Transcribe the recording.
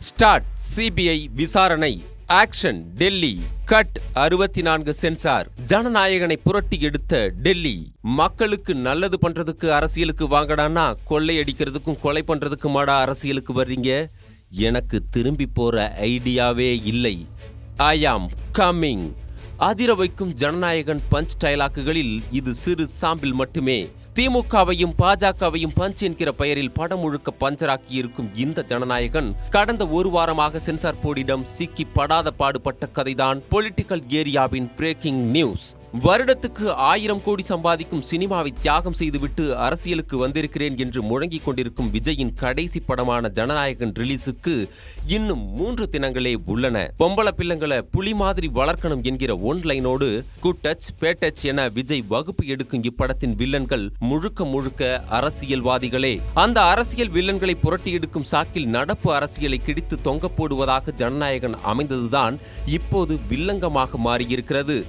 Start CBI விசாரணை. Action Delhi. Cut 64 censor. ஜனநாயகனை புரட்டி எடுத்த டெல்லி. மக்களுக்கு நல்லது பண்றதுக்கு அரசியலுக்கு வாங்கடான்னா கொள்ளையடிக்கிறதுக்கும் கொலை பண்றதுக்குமாடா அரசியலுக்கு வர்றீங்க? எனக்கு திரும்பி போற ஐடியாவே இல்லை. ஐ ஆம் கம்மிங். அதிர வைக்கும் ஜனநாயகன் பஞ்ச் டயலாக்குகளில் இது சிறு சாம்பிள் மட்டுமே. திமுகவையும் பாஜகவையும் பஞ்ச் என்கிற பெயரில் படம் முழுக்க பஞ்சராக்கி இருக்கும் இந்த ஜனநாயகன் கடந்த ஒரு வாரமாக சென்சார் போர்டிடம் சிக்கி படாத பாடுபட்ட கதைதான் பொலிட்டிக்கல் ஏரியாவின் பிரேக்கிங் நியூஸ். வருடத்துக்கு 1000 கோடி சம்பாதிக்கும் சினிமாவை தியாகம் செய்துவிட்டு அரசியலுக்கு வந்திருக்கிறேன் என்று முழங்கிக் கொண்டிருக்கும் விஜயின் கடைசி படமான ஜனநாயகன் ரிலீஸுக்கு இன்னும் 3 தினங்களே உள்ளன. பொம்பளை பிள்ளைங்களை புலி மாதிரி வளர்க்கணும் என்கிற ஒன்லைனோடு குட் டச் பேட் டச் என விஜய் வகுப்பு எடுக்கும் இப்படத்தின் வில்லன்கள் முழுக்க முழுக்க அரசியல்வாதிகளே. அந்த அரசியல் வில்லன்களை புரட்டி எடுக்கும் சாக்கில் நடப்பு அரசியலை கிடித்து தொங்க போடுவதாக ஜனநாயகன் அமைந்ததுதான் இப்போது வில்லங்கமாக மாறியிருக்கிறது.